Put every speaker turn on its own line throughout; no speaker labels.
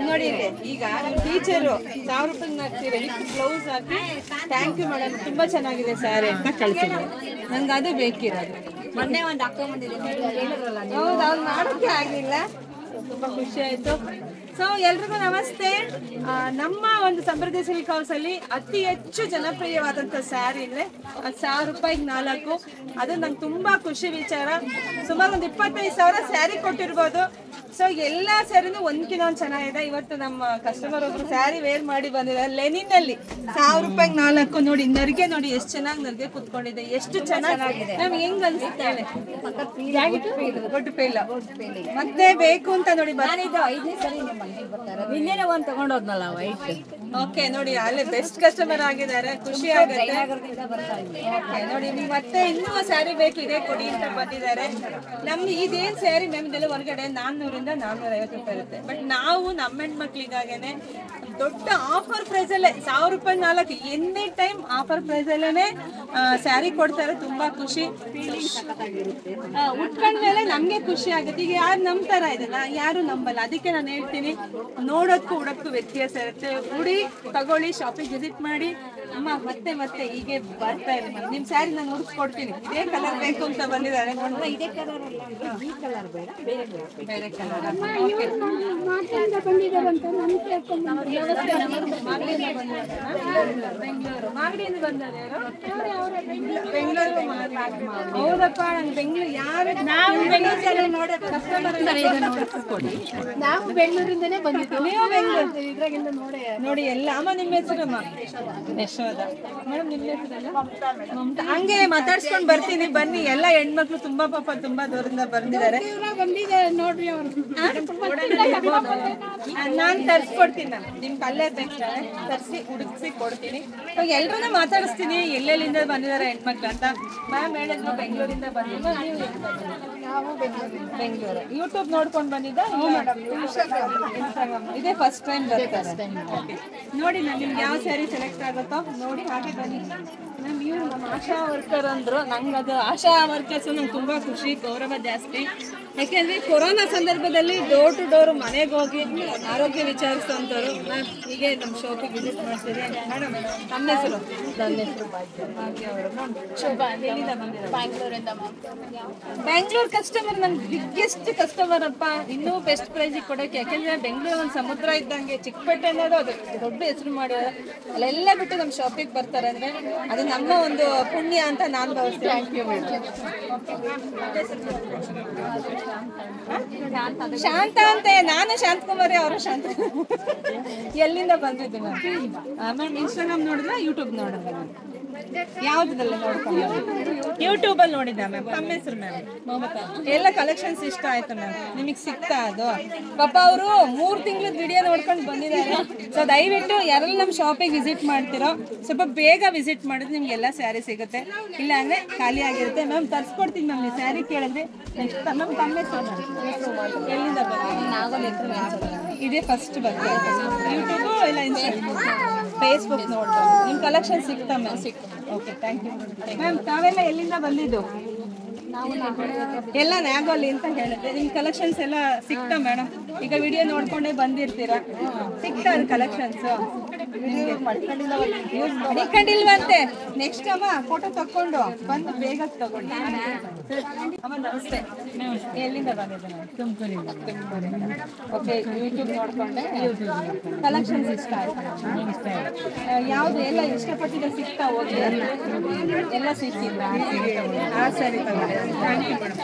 ನೋಡಿ ಈಗ ಟೀಚರು 1000 ರೂಪಾಯಿ ಹಾಕ್ತೀರಿ ಬ್ಲೌಸ್ ಹಾಕಿ ಥ್ಯಾಂಕ್ ಯು ಮೇಡಮ್ ತುಂಬಾ ಚೆನ್ನಾಗಿದೆ ಸ್ಯಾರಿ ಅಂತ ಕಳ್ಸಿದ್ರು. ನಂಗೆ ಅದು ಬೇಕಿರೋದು.
ಮೊನ್ನೆ ಒಂದು ಹಾಕೊಂಡ್ಬಂದಿದ್ದೀನಿ.
ಹೌದು, ಅವ್ರು ಮಾಡೋಕ್ಕೆ ಆಗಿಲ್ಲ. ತುಂಬಾ ಖುಷಿ ಆಯ್ತು. ಸೊ ಎಲ್ರಿಗೂ ನಮಸ್ತೆ. ನಮ್ಮ ಒಂದು ಸಮೃದ್ಧಿ ಸಿಲ್ಕ್ ಹೌಸ್ ಅಲ್ಲಿ ಅತಿ ಹೆಚ್ಚು ಜನಪ್ರಿಯವಾದಂಥ ಸ್ಯಾರಿ ಅಂದ್ರೆ 1000 ರೂಪಾಯಿಗೆ 4. ಅದು ನಂಗೆ ತುಂಬಾ ಖುಷಿ ವಿಚಾರ. ಸುಮಾರು ಒಂದು 25,000 ಸ್ಯಾರಿ ಕೊಟ್ಟಿರ್ಬೋದು. ಸೊ ಎಲ್ಲ ಸ್ಯಾರಿನೂ ಒಂದ್ಕಿನ ಒಂದು ಚೆನ್ನಾಗಿದೆ. ಇವತ್ತು ನಮ್ಮ ಕಸ್ಟಮರ್ ಒಬ್ರು ಸ್ಯಾರಿ ವೇರ್ ಮಾಡಿ ಬಂದಿದ್ದಾರೆ ಲೆನಿನ್ ಅಲ್ಲಿ 1000 ರೂಪಾಯಿಗೆ 4. ನೋಡಿ ನರ್ಗೆ ನೋಡಿ ಎಷ್ಟು ಚೆನ್ನಾಗಿ ನರ್ಗೆ ಕುತ್ಕೊಂಡಿದೆ, ಎಷ್ಟು ಚೆನ್ನಾಗಿದೆ. ನಮ್ಗೆ ಹೆಂಗ್ ಅನ್ಸುತ್ತೆ ಮತ್ತೆ ಬೇಕು ಅಂತ ನೋಡಿ.
ನಾನಿದ್ದು 5ನೇ ಸರಿ ನಿನ್ನೆ ಒಂದು ತಗೊಂಡೋದ್ನಲ್ಲ ವೈಟ್.
ಓಕೆ ನೋಡಿ ಅಲ್ಲಿ ಬೆಸ್ಟ್ ಕಸ್ಟಮರ್ ಆಗಿದ್ದಾರೆ, ಖುಷಿ ಆಗುತ್ತೆ. ಓಕೆ ನೋಡಿ ನೀವು ಮತ್ತೆ ಇನ್ನೂ ಸ್ಯಾರಿ ಬೇಕು ಇದೇ ಕೊಡಿ ಅಂತ ಬಂದಿದ್ದಾರೆ. ನಮ್ದು ಇದೇನ್ ಸ್ಯಾರಿ ಮ್ಯಾಮ್ ಇದೆಲ್ಲ ಹೊರಗಡೆ 400 ಇಂದ 450 ರೂಪಾಯಿ ಇರುತ್ತೆ. ಬಟ್ ನಾವು ನಮ್ಮ ಹೆಣ್ಮಕ್ಳಿಗಾಗೇನೆ ದೊಡ್ಡ ಆಫರ್ ಪ್ರೈಸ್ ಅಲ್ಲೇ 1000 ರೂಪಾಯಿ 4 ಎನಿ ಟೈಮ್ ಆಫರ್ ಪ್ರೈಸ್ ಅಲ್ಲೇನೆ ಸ್ಯಾರಿ ಕೊಡ್ತಾರೆ. ತುಂಬಾ ಖುಷಿ ಉಟ್ಕೊಂಡ್ಮೇಲೆ ನಮ್ಗೆ ಖುಷಿ ಆಗುತ್ತೆ. ಈಗ ಯಾರು ನಂಬ್ತಾರ ಇದನ್ನ, ಯಾರು ನಂಬಲ್ಲ. ಅದಕ್ಕೆ ನಾನು ಹೇಳ್ತೀನಿ ನೋಡೋದಕ್ಕೂ ಉಡೋದಕ್ಕೂ ವ್ಯತ್ಯಾಸ ಇರುತ್ತೆ. ಉಡಿ ತಗೊಳ್ಳಿ, ಶಾಪಿಂಗ್ ವಿಸಿಟ್ ಮಾಡಿ. ಅಮ್ಮ ಮತ್ತೆ ಮತ್ತೆ ಹೀಗೆ ಬರ್ತಾ ಇರಿ. ನಿಮ್ ಸ್ಯಾರಿ ನಾನು ಉಡಿಸ್ಕೊಡ್ತೀನಿ. ಇದೇ ಕಲರ್ ಬೇಕು ಅಂತ ಬಂದಿದ್ದಾರೆ.
ಇದೇ ಕಲರ್ ಅಲ್ಲ, ಈ ಕಲರ್ ಬೇಡ, ಬೇರೆ ಕಲರ್.
ಬೆಂಗಳೂರು ಮಾಗಡಿಯಿಂದ ಬಂದಾರೆ. ಬೆಂಗಳೂರು ಹೌದಪ್ಪ. ನಂಗೆ ಬೆಂಗಳೂರು ಯಾರು ನಾವು ಬೆಂಗಳೂರು ನೋಡೋದು ಕಸ್ಟಮರ್
ನಾವು ಬೆಂಗಳೂರಿಂದನೇ ಬಂದಿದ್ದು.
ನೀವು ಬೆಂಗಳೂರು
ಇದ್ರಾಗಿಂದ
ನೋಡಿ ಎಲ್ಲ. ಅಮ್ಮ ನಿಮ್ಮ ಹೆಸರಮ್ಮ? ಯಶೋಧ. ಮೇಡಮ್ ನಿಮ್ಮ ಹೆಸರಲ್ಲ? ಮಮತಾ. ಹಂಗೆ ಮಾತಾಡ್ಸ್ಕೊಂಡು ಬರ್ತೀನಿ ಬನ್ನಿ. ಎಲ್ಲ ಹೆಣ್ಮಕ್ಳು ತುಂಬಾ ಪಾಪ ತುಂಬಾ ದೂರದಿಂದ ಬಂದಿದ್ದಾರೆ.
ನೋಡ್ರಿ ಅವರು
ನಾನ್ ತರ್ಸ್ಕೊಡ್ತೀನಿ. ನಾನು ನಿಮ್ಗೆ ಅಲ್ಲೇ ಬೇಕಾದ್ರೆ ತರಿಸಿ ಹುಡುಕ್ಸಿ ಕೊಡ್ತೀನಿ. ಎಲ್ರೂ ಮಾತಾಡಿಸ್ತೀನಿ ಎಲ್ಲೆಲ್ಲಿಂದ ಬಂದಿದ್ದಾರೆ ಹೆಣ್ಮಕ್ಳು ಅಂತ. ಮ್ಯಾಮ್ ಹೇಳಿದ್ರು ಬೆಂಗಳೂರಿಂದ ಬಂದಿದ್ದು.
ನಾವು
ಬೆಂಗಳೂರು ಯೂಟ್ಯೂಬ್ ನೋಡ್ಕೊಂಡು ಬಂದಿದ್ದ? ಇನ್ಸ್ಟಾಗ್ರಾಮ್ ಇದೇ ಫಸ್ಟ್ ಟೈಮ್ ಬರ್ತಾರೆ. ನೋಡಿ ನಾನು ನಿಮ್ಗೆ ಯಾವ ಸ್ಯಾರಿ ಸೆಲೆಕ್ಟ್ ಆಗುತ್ತೋ ನೋಡಿ ಹಾಗೆ ಬನ್ನಿ. ನಮ್ ಇವ್ರು ನಮ್ಮ ಆಶಾ ವರ್ಕರ್ ಅಂದ್ರು. ನಂಗೆ ಅದು ಆಶಾ ವರ್ಕರ್ಸ್ ನಂಗೆ ತುಂಬಾ ಖುಷಿ, ಗೌರವ ಜಾಸ್ತಿ. ಯಾಕೆಂದ್ರೆ ಕೊರೋನಾ ಸಂದರ್ಭದಲ್ಲಿ ಡೋರ್ ಟು ಡೋರ್ ಮನೆಗೆ ಹೋಗಿ ಆರೋಗ್ಯ ವಿಚಾರಿಸೋಂಥವ್ರು. ಹೀಗೆ ನಮ್ಮ ಶಾಪಿಗೆ ವಿಸಿಟ್ ಮಾಡ್ತೀರಿ. ಮೇಡಮ್ ನಮ್ಮ ಹೆಸರು?
ನನ್ನ ಹೆಸರು
ಭಾಗ್ಯ ಅವರು.
ಬ್ಯಾಂಗ್ಳೂರಿಂದ.
ಬ್ಯಾಂಗ್ಳೂರ್ ಕಸ್ಟಮರ್ ನನ್ಗೆ ಬಿಗ್ಗೆಸ್ಟ್ ಕಸ್ಟಮರ್ ಅಪ್ಪ. ಇನ್ನೂ ಬೆಸ್ಟ್ ಪ್ರೈಸಿಗೆ ಕೊಡೋಕೆ. ಯಾಕೆಂದ್ರೆ ಬೆಂಗಳೂರು ಒಂದು ಸಮುದ್ರ ಇದ್ದಂಗೆ. ಚಿಕ್ಕಪೇಟೆ ಅನ್ನೋದು ಅದು ದೊಡ್ಡ ಹೆಸರು ಮಾಡಿದ್ದಾರೆ. ಅಲ್ಲೆಲ್ಲ ಬಿಟ್ಟು ನಮ್ಮ ಶಾಪಿಗೆ ಬರ್ತಾರೆ ಅಂದ್ರೆ ಅದು ನಮ್ಮ ಒಂದು ಪುಣ್ಯ ಅಂತ ನಾನು ಭಾವಿಸ್ತೀನಿ. Thank you madam. ಶಾಂತ ಅಂತೆ. ನಾನು ಶಾಂತಕುಮಾರಿ, ಅವರು ಶಾಂತ. ಎಲ್ಲಿಂದ ಬಂದಿದ್ದು ಮ್ಯಾಮ್? ಇನ್ಸ್ಟಾಗ್ರಾಮ್ ನೋಡಿದ್ರೆ ಯೂಟ್ಯೂಬ್ ನೋಡಿದ್ರೆ ಯಾವ್ದಲ್ಲ ನೋಡ್ಕೊಂಡು ಯೂಟ್ಯೂಬ್ ಅಲ್ಲಿ ನೋಡಿದ್ದೆ ಮ್ಯಾಮ್. ತಮ್ಮ ಹೆಸರು ಮ್ಯಾಮ್? ಮಮತಾ. ಎಲ್ಲ ಕಲೆಕ್ಷನ್ಸ್ ಇಷ್ಟ ಆಯ್ತು ಮ್ಯಾಮ್. ನಿಮಗೆ ಸಿಗ್ತಾ ಅದು? ಪಾಪ ಅವರು 3 ತಿಂಗಳ ವಿಡಿಯೋ ನೋಡ್ಕೊಂಡು ಬಂದಿದ್ದಾರೆ. ಸೊ ದಯವಿಟ್ಟು ಯಾರೆಲ್ಲ ನಮ್ಮ ಶಾಪಿಗೆ ವಿಸಿಟ್ ಮಾಡ್ತಿರೋ ಸ್ವಲ್ಪ ಬೇಗ ವಿಸಿಟ್ ಮಾಡಿದ್ರೆ ನಿಮ್ಗೆಲ್ಲ ಸ್ಯಾರಿ ಸಿಗುತ್ತೆ. ಇಲ್ಲ ಅಂದ್ರೆ ಖಾಲಿ ಆಗಿರುತ್ತೆ. ಮ್ಯಾಮ್ ತರಿಸ್ಕೊಡ್ತೀನಿ ಮ್ಯಾಮ್. ನೀವು ಸ್ಯಾರಿ ಕೇಳಿದ್ರೆ ನೆಕ್ಸ್ಟ್ ಮ್ಯಾಮ್ ತಮ್ಮ ಹೆಸರು? ಎಲ್ಲಿಂದ ಬಂದ? ಇದೇ ಫಸ್ಟ್ ಬರ್ತಾರೆ ಯೂಟ್ಯೂಬು ಇಲ್ಲ ಫೇಸ್ಬುಕ್ ನೋಡ್ಬೋದು. ನಿಮ್ಮ ಕಲೆಕ್ಷನ್ ಸಿಗ್ತಾ ma'am? Okay thank you ma'am. ತಾವೆಲ್ಲ ಎಲ್ಲಿಂದ ಬಂದಿದ್ದು? ಎಲ್ಲ ನ್ಯಾಗೋಲಿ ಅಂತ ಹೇಳಿದ್ರೆ ನಿಮ್ಮ ಕಲೆಕ್ಷನ್ಸ್ ಎಲ್ಲ ಸಿಗ್ತಾ ಮೇಡಮ್? ಈಗ ವಿಡಿಯೋ ನೋಡ್ಕೊಂಡೇ ಬಂದಿರ್ತೀರಾ, ಸಿಗ್ತಾ ಅದು ಕಲೆಕ್ಷನ್ಸ್? ಇಟ್ಕೊಂಡಿಲ್ವಂತೆ. ನೆಕ್ಸ್ಟ್ ಅಮ್ಮ ಫೋಟೋ ತಕೊಂಡು ಬಂದು ಬೇಗ ತಗೊಂಡು. ಅಮ್ಮ ನಮಸ್ತೆ. ಎಲ್ಲಿಂದ ಬಂದಿದ್ದೆ ನಾನು? ತುಮಕೂರಿಂದ. ಓಕೆ ಯೂಟ್ಯೂಬ್ ನೋಡ್ಕೊಂಡೆ ಕಲೆಕ್ಷನ್ಸ್ ಇಷ್ಟ ಆಯ್ತು? ಯಾವುದು ಎಲ್ಲ ಇಷ್ಟಪಟ್ಟಿದ್ದ ಸಿಗ್ತಾ ಹೋಗಿ ಎಲ್ಲ ಸಿಕ್ಕಿಲ್ಲ? ಸರಿ ಥ್ಯಾಂಕ್ ಯು ಮೇಡಮ್.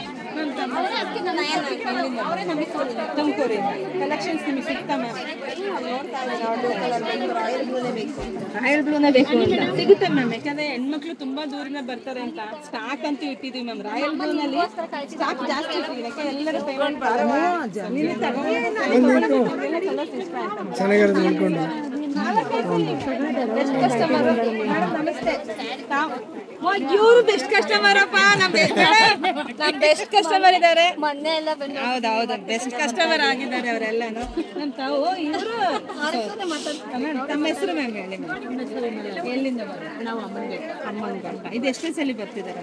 ತುಮಕೂರಿಂದ ಕಲೆಕ್ಷನ್ಸ್ ನಿಮಗೆ ಸಿಗ್ತಾ ಮ್ಯಾಮ್? ರಾಯಲ್ ಬ್ಲೂನೇ ಬೇಕು ಅಂತ ಸಿಗುತ್ತೆ ಮ್ಯಾಮ್. ಯಾಕಂದ್ರೆ ಹೆಣ್ಮಕ್ಳು ತುಂಬಾ ದೂರಿಂದ ಬರ್ತಾರೆ ಅಂತ ಸ್ಟಾಕ್ ಅಂತೂ ಇಟ್ಟಿದೀವಿ ಮ್ಯಾಮ್. ರಾಯಲ್ ಬ್ಲೂನಲ್ಲಿ ಸ್ಟಾಕ್ ಜಾಸ್ತಿ ಇಟ್ಟಿದ್ದೀವಿ. ಯಾಕಂದ್ರೆ ಎಲ್ಲರೂ ಪೇಮೆಂಟ್ ಬೆಸ್ಟ್ ಕಸ್ಟಮರ್ ಮೇಡಮ್ ನಮಸ್ತೆ. ಇವರು ಬೆಸ್ಟ್ ಕಸ್ಟಮರ್ ಅಪ್ಪ. ನಮ್ ಬೆಸ್ಟ್ ಕಸ್ಟಮರ್ ಇದ್ದಾರೆ. ಹೌದೌದು ಬೆಸ್ಟ್ ಕಸ್ಟಮರ್ ಆಗಿದ್ದಾರೆ ಅವರೆಲ್ಲಾನು. ನಮ್ ತಾವು ಇವರು ತಮ್ಮ ಹೆಸರು ಮ್ಯಾಮ್ ಹೇಳಿ. ಎಲ್ಲಿಂದ
ನಾವು
ಅಮ್ಮನ್ಗಂಟ. ಇದು ಎಷ್ಟೇ ಸಲ ಬರ್ತಿದ್ದಾರೆ?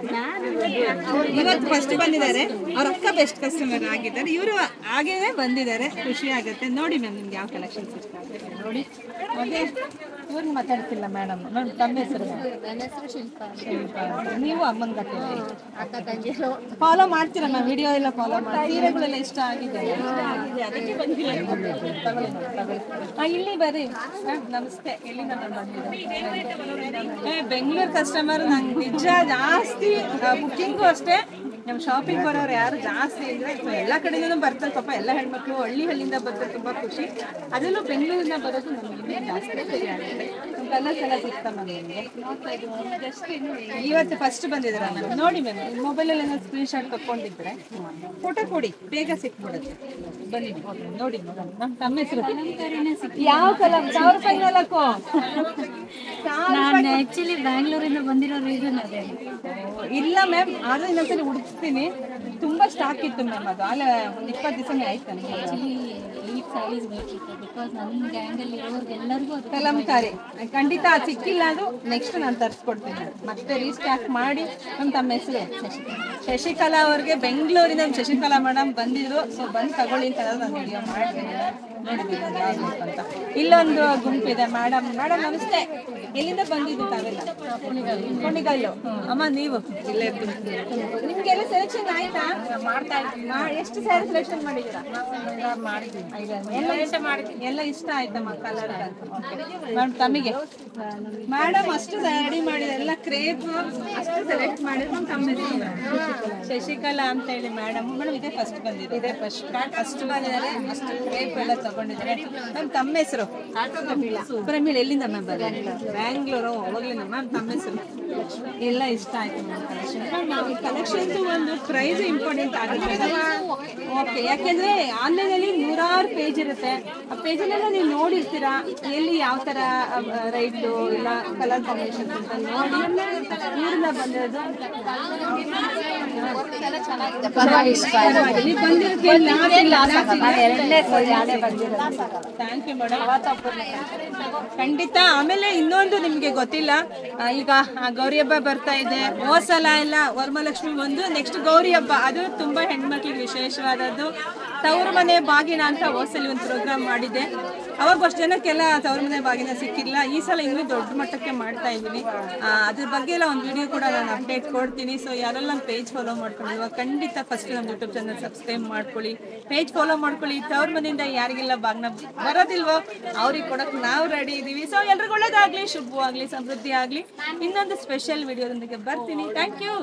ಇವತ್ತು ಫಸ್ಟ್ ಬಂದಿದ್ದಾರೆ. ಅವ್ರ ಅಕ್ಕ ಬೆಸ್ಟ್ ಕಸ್ಟಮರ್ ಆಗಿದ್ದಾರೆ. ಇವರು ಹಾಗೇನೆ ಬಂದಿದ್ದಾರೆ. ಖುಷಿ ಆಗುತ್ತೆ. ನೋಡಿ ಮ್ಯಾಮ್ ನಿಮ್ಗೆ ಯಾವ ಕಲೆಕ್ಷನ್ಸ್ ಇಷ್ಟ ಆಗುತ್ತೆ ನೋಡಿ. ಅದೇ ಇವ್ರಿಗೆ ಮಾತಾಡ್ತಿಲ್ಲ ಮೇಡಮ್. ನೋಡಿ ತಮ್ಮ ಹೆಸರು?
ನನ್ನ ಹೆಸರು ಶಿಲ್ಪ.
ನೀವು ಅಮ್ಮನ್ಗಟ್ಟೆ ಫಾಲೋ ಮಾಡ್ತೀರಾ ಮ್ಯಾಮ್? ವಿಡಿಯೋ ಎಲ್ಲ ಫಾಲೋ ಮಾಡಿ ಸೀರೆಗಳೆಲ್ಲ ಇಷ್ಟ ಆಗಿದೆ. ಅದಕ್ಕೆ ಬಂದಿಲ್ಲ. ಇಲ್ಲಿ ಬರ್ರಿ. ನಮಸ್ತೆ. ಎಲ್ಲಿಂದ ಬಂದಿದ್ದೀರಾ? ಬೆಂಗಳೂರು ಕಸ್ಟಮರ್. ನಂಗೆ ನಿಜ ಜಾಸ್ತಿ ಬುಕ್ಕಿಂಗು ಅಷ್ಟೇ. ನಮ್ಮ ಶಾಪಿಂಗ್ ಬರೋರು ಯಾರು ಜಾಸ್ತಿ ಇದ್ರೆ ಎಲ್ಲ ಕಡೆಯಿಂದ ಬರ್ತಾರೆ ಪಾಪ. ಎಲ್ಲ ಹೆಣ್ಮಕ್ಳು ಹಳ್ಳಿಯಿಂದ ಬರ್ತಾರೆ. ತುಂಬ ಖುಷಿ. ಅದರಲ್ಲೂ ಬೆಂಗಳೂರಿಂದ ಬರೋದು ನಮಗೆ ಜಾಸ್ತಿ ಖುಷಿ ಆಗುತ್ತೆ. ಕಲರ್ಸ್ ಎಲ್ಲ ಸಿಗ್ತಾ ನಮಗೆ. ಇವತ್ತು ಫಸ್ಟ್ ಬಂದಿದ್ದೀರಾ ಮ್ಯಾಮ್? ನೋಡಿ ಮ್ಯಾಮ್ ಮೊಬೈಲಲ್ಲಿ ಏನೋ ಸ್ಕ್ರೀನ್ ಶಾಟ್ ತಗೊಂಡಿದ್ರೆ ಫೋಟೋ ಕೊಡಿ, ಬೇಗ ಸಿಕ್ಬಿಡುತ್ತೆ. ಬನ್ನಿ ನೋಡಿ ಮೇಡಮ್. ನಮ್ಮ ತಮ್ಮ ಹೆಸರು ಯಾವ ಕಲರ್? 1000 ರೂಪಾಯಿ 4.
ನಾನು ಆಕ್ಚುಲಿ ಬ್ಯಾಂಗ್ಳೂರಿಂದ ಬಂದಿರೋ ರೀಸನ್ ಅದೇ.
ಇಲ್ಲ ಮ್ಯಾಮ್, ಆದ್ರೆ ಇನ್ನೊಂದ್ಸರಿ ಹುಡುಕ್ತೀನಿ. ತುಂಬಾ ಸ್ಟಾಕ್ ಇತ್ತು ಮ್ಯಾಮ್. ಅದು ಅಲ್ಲ ಒಂದು 20 ದಿವಸನೇ ಆಯ್ತು ನನಗೆ.
ಆಕ್ಚುಲಿ ಈ ಸ್ಯಾರೀಸ್ ಬೇಕಿತ್ತು ಬಿಕಾಸ್ ನನ್ನ ಗ್ಯಾಂಗಲ್ಲಿ ಇರೋರ್ಗೆ ಎಲ್ಲರಿಗೂ ಅದು
ಕಲಂಕಾರಿ ಖಂಡಿತ ಅದು ಸಿಕ್ಕಿಲ್ಲ. ಅದು ನೆಕ್ಸ್ಟ್ ನಾನು ತರಿಸ್ಕೊಡ್ತೀನಿ. ಮತ್ತೆ ರೀಸ್ಟಾಕ್ ಮಾಡಿ. ನಮ್ಮ ತಮ್ಮ ಹೆಸರು ಶಶಿಕಲಾ ಅವ್ರಿಗೆ ಬೆಂಗಳೂರಿಂದ ಶಶಿಕಲಾ ಮೇಡಮ್ ಬಂದಿದ್ರು. ಸೊ ಬಂದು ತಗೊಳ್ಳಿ ಅಂತ ನಾನು ವಿಡಿಯೋ ಮಾಡ್ತೀನಿ. ಅಂತ ಇಲ್ಲೊಂದು ಗುಂಪಿದೆ ಮೇಡಮ್. ಮೇಡಮ್ ನಮಸ್ತೆ. ಎಲ್ಲಿಂದ ಬಂದಿದ್ದು ತಾವೆಲ್ಲ? ಕುಣಿಗಲ್ಲು. ಅಮ್ಮ ನೀವು ಇಲ್ಲೇ ನಿಮ್ಗೆಲ್ಲ ಸೆಲೆಕ್ಷನ್ ಆಯ್ತಾ? ಮಾಡ್ತಾ ಇದ್ದೀನಿ. ಎಷ್ಟು ಸ್ಯಾರಿ ಸೆಲೆಕ್ಷನ್ ಮಾಡಿದ್ದೀರಾ? ಎಲ್ಲ ಇಷ್ಟ ಆಯ್ತಮ್ಮ ಕಲರ್? ಮೇಡಮ್ ತಮಗೆ ಮೇಡಮ್ ಅಷ್ಟು ರೆಡಿ ಮಾಡಿದ ಎಲ್ಲ ಕ್ರೇಪ್ ಅಷ್ಟು ಸೆಲೆಕ್ಟ್ ಮಾಡಿದ್ರು. ನಮ್ಮ ತಮ್ಮ ಶಶಿಕಲಾ ಅಂತ ಹೇಳಿ ಮೇಡಮ್. ಮೇಡಮ್ ಇದೇ ಫಸ್ಟ್ ಬಂದಿದೆ. ಇದೇ ಫಸ್ಟ್ ಬಂದಿದ್ದಾರೆ. ಅಷ್ಟು ಕ್ರೇಪ್ ಎಲ್ಲ ತಗೊಂಡಿದ್ದಾರೆ. ನಮ್ಮ ತಮ್ಮ ಹೆಸರು ಪ್ರಮೀಳ. ಎಲ್ಲಿಂದ ಮ್ಯಾಮ್? ಬ್ಯಾಂಗ್ಳೂರು. ಅವಾಗಲಿಂದ ಮ್ಯಾಮ್ ತಮ್ಮ ಹೆಸರು? ಎಲ್ಲ ಇಷ್ಟ ಆಯ್ತು ಮ್ಯಾಮ್ ಕಲೆಕ್ಷನ್. ಮ್ಯಾಮ್ ಕಲೆಕ್ಷನ್ಸ್ ಒಂದು ಪ್ರೈಸ್ ಇಂಪಾರ್ಟೆಂಟ್ ಆಗುತ್ತೆ. ಓಕೆ, ಯಾಕೆಂದ್ರೆ ಆನ್ಲೈನಲ್ಲಿ 100 ಪೇಜ್ ಇರುತ್ತೆ. ಆ ಪೇಜಲ್ಲೆಲ್ಲ ನೀವು ನೋಡಿರ್ತೀರಾ ಎಲ್ಲಿ ಯಾವ ಥರ ರೈಟು ಇಲ್ಲ ಕಲರ್ ಕಾಂಬಿನೇಷನ್ಸ್ ಅಂತ ನೋಡಿ ಊರಿಂದ ಬಂದಿರೋದು. Thank you madam. ಖಂಡಿತ. ಆಮೇಲೆ ಇನ್ನೊಂದು ನಿಮಗೆ ಗೊತ್ತಿಲ್ಲ, ಈಗ ಗೌರಿ ಹಬ್ಬ ಬರ್ತಾ ಇದೆ. ಹೋಸಲ ಎಲ್ಲ ವರಮಹಾಲಕ್ಷ್ಮಿ ಒಂದು, ನೆಕ್ಸ್ಟ್ ಗೌರಿ ಹಬ್ಬ. ಅದು ತುಂಬಾ ಹೆಣ್ಮಕ್ಳಿಗೆ ವಿಶೇಷವಾದದ್ದು. ತವರು ಮನೆ ಬಾಗಿನ ಅಂತ ಹೋಸಲಿ ಒಂದು ಪ್ರೋಗ್ರಾಮ್ ಮಾಡಿದ್ದೆ. ಅವಾಗ ಅಷ್ಟು ಜನಕ್ಕೆಲ್ಲ ತವರು ಮನೆ ಬಾಗಿನ ಸಿಕ್ಕಿಲ್ಲ. ಈ ಸಲ ಇನ್ನೂ ದೊಡ್ಡ ಮಟ್ಟಕ್ಕೆ ಮಾಡ್ತಾ ಇದ್ದೀವಿ. ಅದ್ರ ಬಗ್ಗೆ ಎಲ್ಲ ಒಂದು ವಿಡಿಯೋ ಕೂಡ ನಾನು ಅಪ್ಡೇಟ್ ಕೊಡ್ತೀನಿ. ಸೊ ಯಾರೆಲ್ಲ ನಮ್ಮ ಪೇಜ್ ಫಾಲೋ ಮಾಡ್ಕೊಳ್ಳಿ. ಇವಾಗ ಖಂಡಿತ ಫಸ್ಟ್ ನಮ್ಮ ಯೂಟ್ಯೂಬ್ ಚಾನಲ್ ಸಬ್ಸ್ಕ್ರೈಬ್ ಮಾಡ್ಕೊಳ್ಳಿ, ಪೇಜ್ ಫಾಲೋ ಮಾಡ್ಕೊಳ್ಳಿ. ತವ್ರ ಮನೆಯಿಂದ ಯಾರಿಗೆಲ್ಲ ಬಾಗಿನ ಬರೋದಿಲ್ವೋ ಅವ್ರಿಗೆ ಕೊಡೋಕೆ ನಾವು ರೆಡಿ ಇದ್ದೀವಿ. ಸೊ ಎಲ್ರಿಗೂ ಒಳ್ಳೇದಾಗಲಿ, ಶುಭವಾಗಲಿ, ಸಮೃದ್ಧಿ ಆಗಲಿ. ಇನ್ನೊಂದು ಸ್ಪೆಷಲ್ ವಿಡಿಯೋದೊಂದಿಗೆ ಬರ್ತೀನಿ. Thank you.